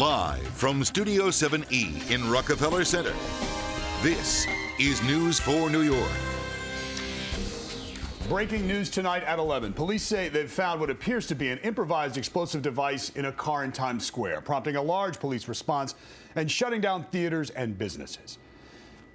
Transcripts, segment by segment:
Live from Studio 7E in Rockefeller Center, this is News 4 New York. Breaking news tonight at 11. Police say they've found what appears to be an improvised explosive device in a car in Times Square, prompting a large police response and shutting down theaters and businesses.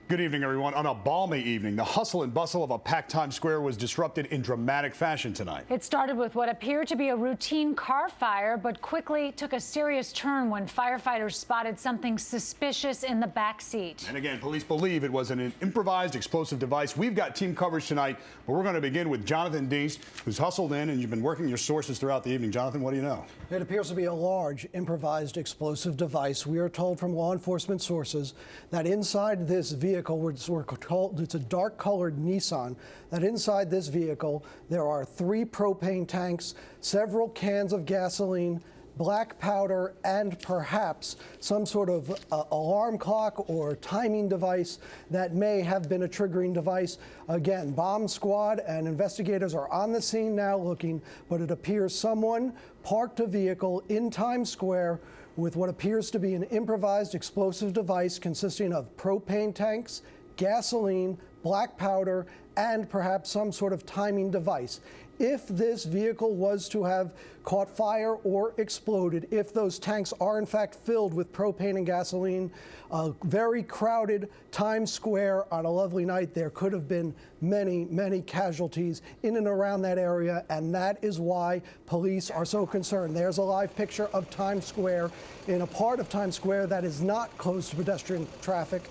Good evening, everyone. On a balmy evening, the hustle and bustle of a packed Times Square was disrupted in dramatic fashion tonight. It started with what appeared to be a routine car fire, but quickly took a serious turn when firefighters spotted something suspicious in the back seat. And again, police believe it was an improvised explosive device. We've got team coverage tonight, but we're going to begin with Jonathan Deast, who's hustled in, and you've been working your sources throughout the evening. Jonathan, what do you know? It appears to be a large improvised explosive device. We are told from law enforcement sources that inside this vehicle, we're told it's a dark-colored Nissan, that inside this vehicle there are 3 propane tanks, several cans of gasoline, black powder, and perhaps some sort of alarm clock or timing device that may have been a triggering device. Again, bomb squad and investigators are on the scene now looking, but it appears someone parked a vehicle in Times Square with what appears to be an improvised explosive device consisting of propane tanks, gasoline, black powder, and perhaps some sort of timing device. If this vehicle was to have caught fire or exploded, if those tanks are in fact filled with propane and gasoline, a very crowded Times Square on a lovely night, there could have been many, many casualties in and around that area, and that is why police are so concerned. There's a live picture of Times Square in a part of Times Square that is not closed to pedestrian traffic.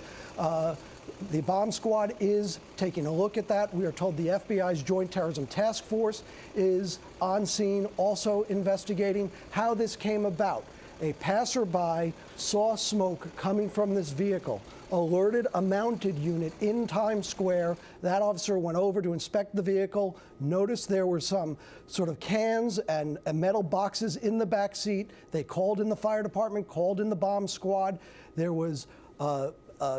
The bomb squad is taking a look at that. We are told the FBI's Joint Terrorism Task Force is on scene, also investigating how this came about. A passerby saw smoke coming from this vehicle, alerted a mounted unit in Times Square. That officer went over to inspect the vehicle, noticed there were some sort of cans and metal boxes in the back seat. They called in the fire department, called in the bomb squad. There was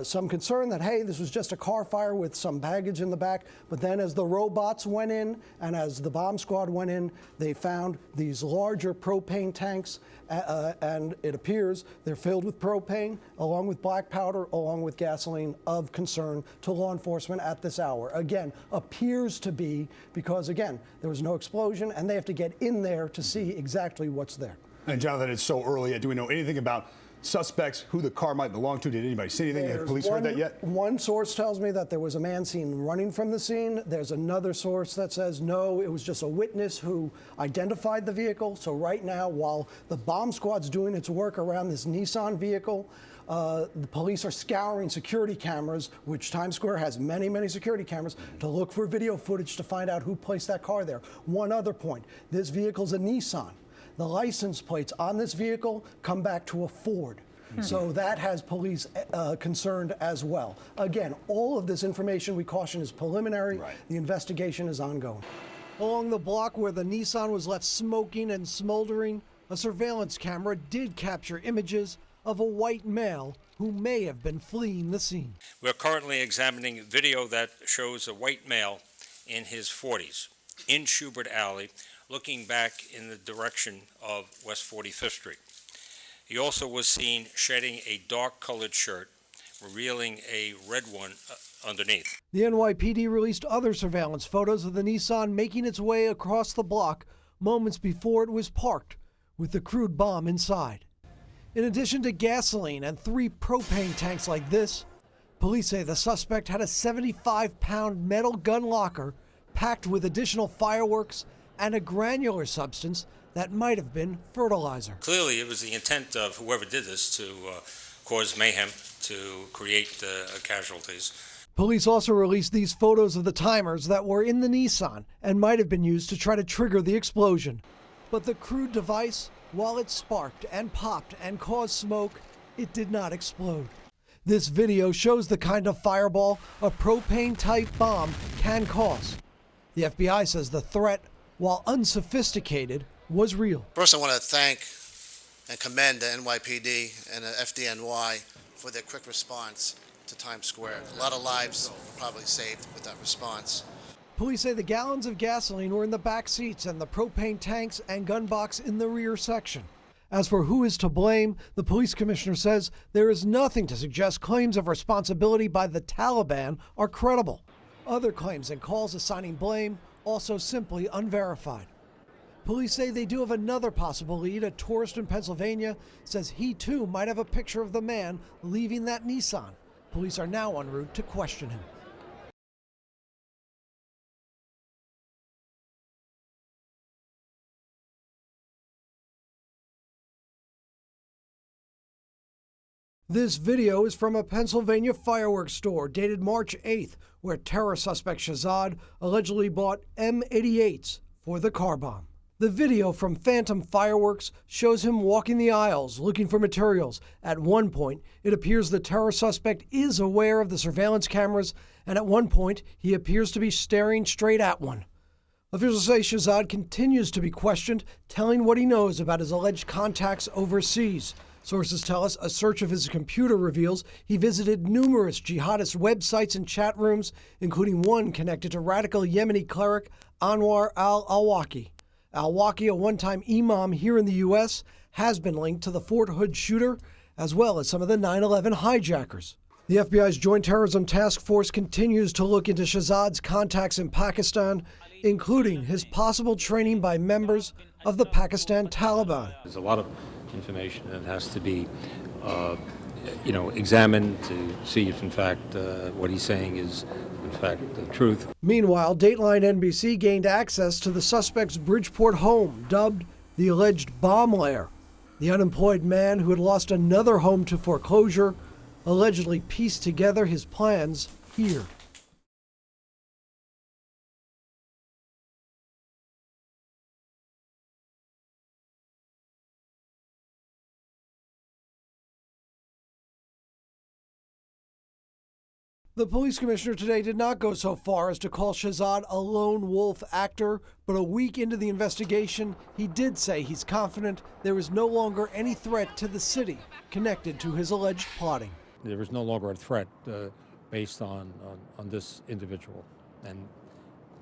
some concern that, hey, this was just a car fire with some baggage in the back. But then as the robots went in and as the bomb squad went in, they found these larger propane tanks, and it appears they're filled with propane, along with black powder, along with gasoline, of concern to law enforcement at this hour. Again, appears to be because, again, there was no explosion, and they have to get in there to see exactly what's there. And Jonathan, it's so early. Do we know anything about suspects, who the car might belong to? Did anybody see anything? Have police heard that yet? One source tells me that there was a man seen running from the scene. There's another source that says no, it was just a witness who identified the vehicle. So right now, while the bomb squad's doing its work around this Nissan vehicle, the police are scouring security cameras, which Times Square has many, many security cameras, to look for video footage to find out who placed that car there. One other point, this vehicle's a Nissan. The license plates on this vehicle come back to a Ford. So that has police concerned as well. Again, all of this information, we caution, is preliminary. Right. The investigation is ongoing. Along the block where the Nissan was left smoking and smoldering, a surveillance camera did capture images of a white male who may have been fleeing the scene. We're currently examining video that shows a white male in his 40s in Schubert Alley, looking back in the direction of West 45th Street. He also was seen shedding a dark-colored shirt, revealing a red one underneath. The NYPD released other surveillance photos of the Nissan making its way across the block moments before it was parked, with the crude bomb inside. In addition to gasoline and 3 propane tanks like this, police say the suspect had a 75-pound metal gun locker packed with additional fireworks and a granular substance that might have been fertilizer. Clearly, it was the intent of whoever did this to cause mayhem, to create casualties. Police also released these photos of the timers that were in the Nissan and might have been used to try to trigger the explosion. But the crude device, while it sparked and popped and caused smoke, it did not explode. This video shows the kind of fireball a propane-type bomb can cause. The FBI says the threat, while unsophisticated, was real. First, I want to thank and commend the NYPD and the FDNY for their quick response to Times Square. A lot of lives were probably saved with that response. Police say the gallons of gasoline were in the back seats and the propane tanks and gun box in the rear section. As for who is to blame, the police commissioner says there is nothing to suggest claims of responsibility by the Taliban are credible. Other claims and calls assigning blame also simply unverified. Police say they do have another possible lead. A tourist in Pennsylvania says he too might have a picture of the man leaving that Nissan. Police are now en route to question him. This video is from a Pennsylvania fireworks store dated March 8th, where terror suspect Shahzad allegedly bought M88s for the car bomb. The video from Phantom Fireworks shows him walking the aisles looking for materials. At one point, it appears the terror suspect is aware of the surveillance cameras, and at one point, he appears to be staring straight at one. Officials say Shahzad continues to be questioned, telling what he knows about his alleged contacts overseas. Sources tell us a search of his computer reveals he visited numerous jihadist websites and chat rooms, including one connected to radical Yemeni cleric Anwar al-Awlaki. Al-Awlaki, a one-time imam here in the U.S., has been linked to the Fort Hood shooter, as well as some of the 9/11 hijackers. The FBI's Joint Terrorism Task Force continues to look into Shahzad's contacts in Pakistan, including his possible training by members of the Pakistan Taliban. There's a lot of information that has to be, examined to see if, in fact, what he's saying is, in fact, the truth. Meanwhile, Dateline NBC gained access to the suspect's Bridgeport home, dubbed the alleged bomb lair. The unemployed man who had lost another home to foreclosure allegedly pieced together his plans here. The police commissioner today did not go so far as to call Shahzad a lone wolf actor, but a week into the investigation, he did say he's confident there is no longer any threat to the city connected to his alleged plotting. There is no longer a threat based on this individual and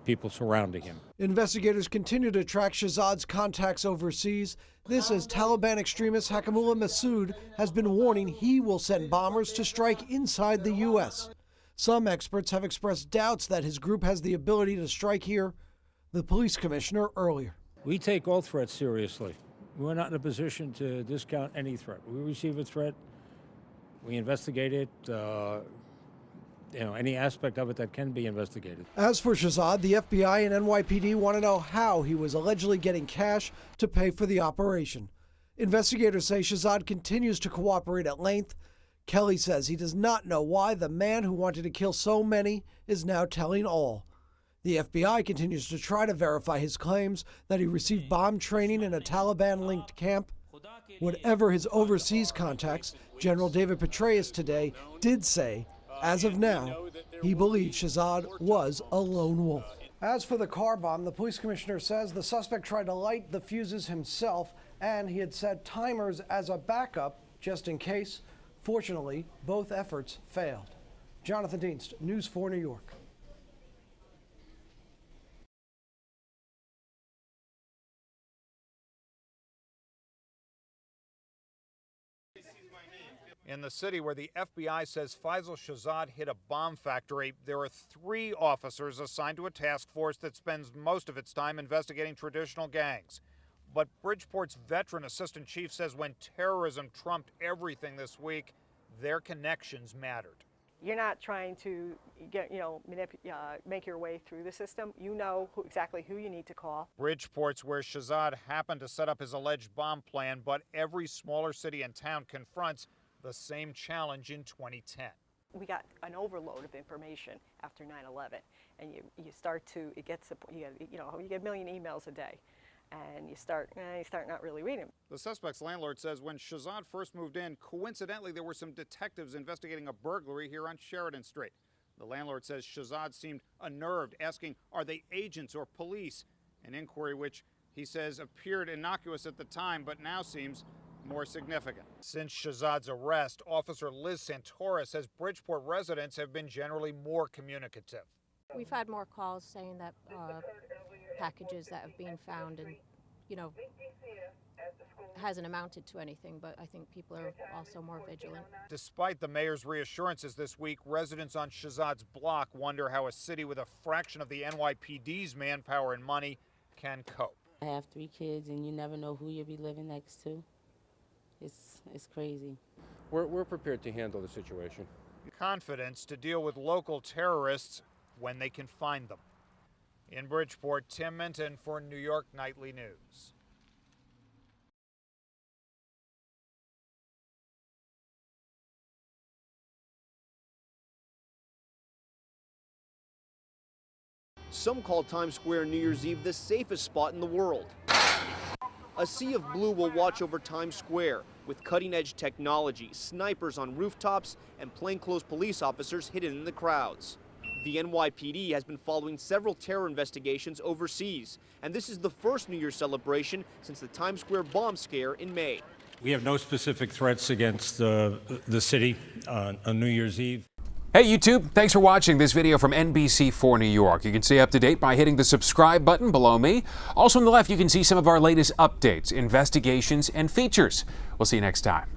people surrounding him. Investigators continue to track Shahzad's contacts overseas. This as Taliban extremist Hakamullah Masood has been warning he will send bombers to strike inside the U.S. Some experts have expressed doubts that his group has the ability to strike here. The police commissioner earlier. We take all threats seriously. We're not in a position to discount any threat. We receive a threat, we investigate it, any aspect of it that can be investigated. As for Shahzad, the FBI and NYPD want to know how he was allegedly getting cash to pay for the operation. Investigators say Shahzad continues to cooperate at length. Kelly says he does not know why the man who wanted to kill so many is now telling all. The FBI continues to try to verify his claims that he received bomb training in a Taliban-linked camp. Whatever his overseas contacts, General David Petraeus today did say, as of now, he believes Shahzad was a lone wolf. As for the car bomb, the police commissioner says the suspect tried to light the fuses himself, and he had set timers as a backup just in case. Fortunately, both efforts failed. Jonathan Dienst, News 4 New York. In the city where the FBI says Faisal Shahzad hit a bomb factory, there are 3 officers assigned to a task force that spends most of its time investigating traditional gangs. But Bridgeport's veteran assistant chief says when terrorism trumped everything this week, their connections mattered. You're not trying to make your way through the system. You know exactly who you need to call. Bridgeport's where Shahzad happened to set up his alleged bomb plan, but every smaller city and town confronts the same challenge in 2010. We got an overload of information after 9/11, and you start to, it gets the, you get a million emails a day. And you start not really reading them. The suspect's landlord says when Shahzad first moved in, coincidentally, there were some detectives investigating a burglary here on Sheridan Street. The landlord says Shahzad seemed unnerved, asking, are they agents or police? An inquiry which he says appeared innocuous at the time, but now seems more significant. Since Shahzad's arrest, Officer Liz Santora says Bridgeport residents have been generally more communicative. We've had more calls saying that packages that have been found and hasn't amounted to anything, but I think people are also more vigilant. Despite the mayor's reassurances this week, residents on Shahzad's block wonder how a city with a fraction of the NYPD's manpower and money can cope. I have 3 kids, and you never know who you'll be living next to. It's crazy. We're prepared to handle the situation. Confidence to deal with local terrorists when they can find them. In Bridgeport, Tim Minton for New York Nightly News. Some call Times Square New Year's Eve the safest spot in the world. A sea of blue will watch over Times Square with cutting-edge technology, snipers on rooftops, and plainclothes police officers hidden in the crowds. The NYPD has been following several terror investigations overseas, and this is the first New Year's celebration since the Times Square bomb scare in May. We have no specific threats against the city on New Year's Eve. Hey YouTube, thanks for watching this video from NBC 4 New York. You can stay up to date by hitting the subscribe button below me. Also on the left, you can see some of our latest updates, investigations, and features. We'll see you next time.